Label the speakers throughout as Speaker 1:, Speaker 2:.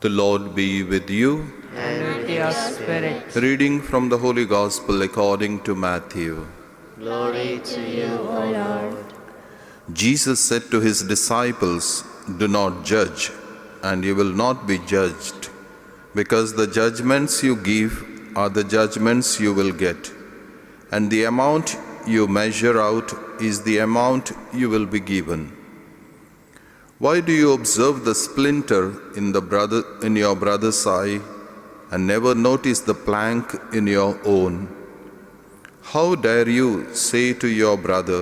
Speaker 1: The Lord be with you.
Speaker 2: And with your spirit.
Speaker 1: Reading from the Holy Gospel according to Matthew.
Speaker 2: Glory to you, O Lord.
Speaker 1: Jesus said to his disciples, "Do not judge, and you will not be judged, because the judgments you give are the judgments you will get, and the amount you measure out is the amount you will be given. Why do you observe the splinter in your brother's eye and never notice the plank in your own? How dare you say to your brother,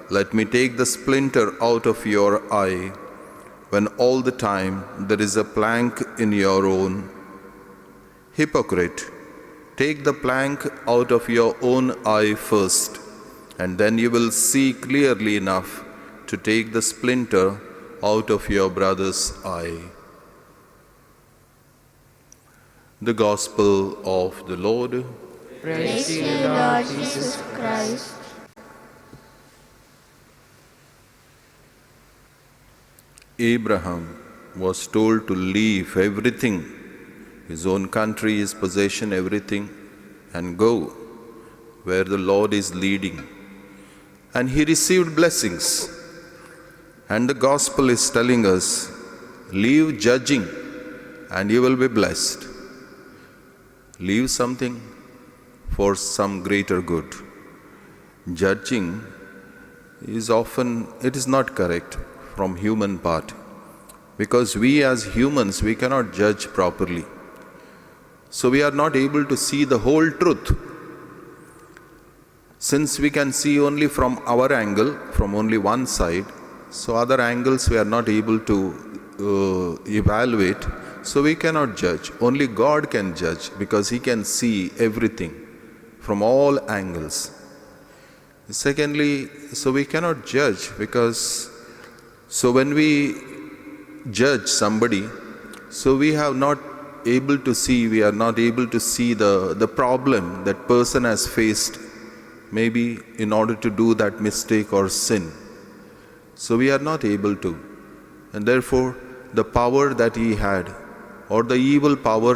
Speaker 1: 'Let me take the splinter out of your eye,' when all the time there is a plank in your own? Hypocrite, take the plank out of your own eye first, and then you will see clearly enough to take the splinter out of your brother's eye." The Gospel of the Lord.
Speaker 2: Praise to you, Lord Jesus Christ.
Speaker 1: Abraham was told to leave everything, his own country, his possession, everything, and go where the Lord is leading. And he received blessings. And the Gospel is telling us, leave judging and you will be blessed. Leave something for some greater good. Judging is often, it is not correct from human part, because we as humans, we cannot judge properly. So we are not able to see the whole truth. Since we can see only from our angle, from only one side, so other angles we are not able to evaluate, so we cannot judge. Only God can judge, because He can see everything from all angles. Secondly, so we cannot judge because, so when we judge somebody, so we are not able to see the problem that person has faced, maybe in order to do that mistake or sin. So we are not able to. And therefore, the power that he had, or the evil power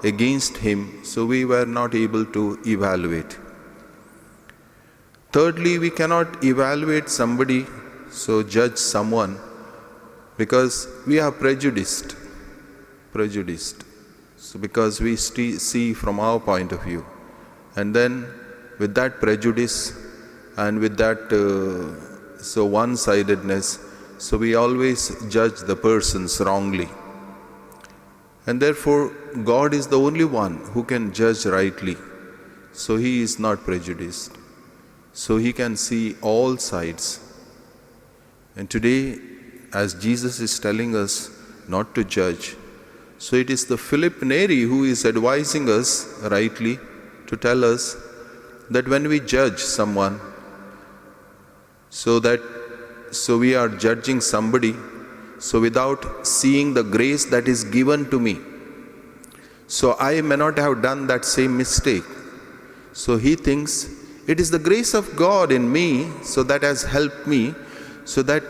Speaker 1: against him, so we were not able to evaluate. Thirdly, we cannot evaluate somebody, so judge someone, because we are prejudiced. So because we see from our point of view. And then with that prejudice and with that so one-sidedness, so we always judge the persons wrongly. And therefore, God is the only one who can judge rightly. So He is not prejudiced. So He can see all sides. And today, as Jesus is telling us not to judge, so it is the Philip Neri who is advising us rightly to tell us that when we judge someone, so we are judging somebody, so without seeing the grace that is given to me. So I may not have done that same mistake. So he thinks it is the grace of God in me, so that has helped me, so that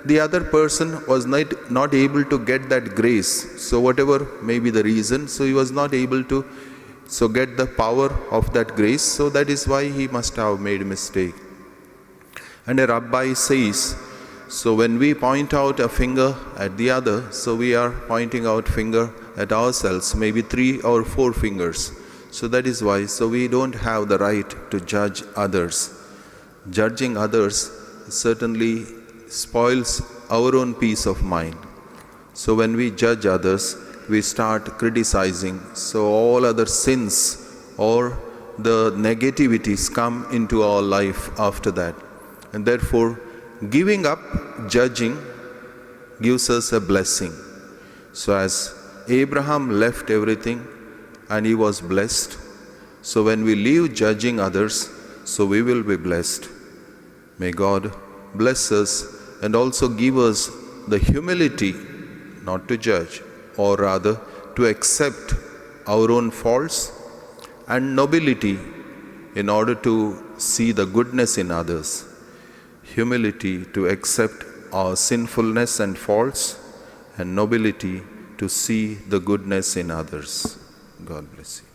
Speaker 1: the other person was not able to get that grace. So whatever may be the reason, so he was not able to get the power of that grace. So that is why he must have made a mistake. And a rabbi says, so when we point out a finger at the other, so we are pointing out finger at ourselves, maybe 3 or 4 fingers. So that is why, so we don't have the right to judge others. Judging others certainly spoils our own peace of mind. So when we judge others, we start criticizing. So all other sins or the negativities come into our life after that. And therefore, giving up judging gives us a blessing. So as Abraham left everything and he was blessed, so when we leave judging others, so we will be blessed. May God bless us and also give us the humility not to judge, or rather to accept our own faults, and nobility in order to see the goodness in others. Humility to accept our sinfulness and faults, and nobility to see the goodness in others. God bless you.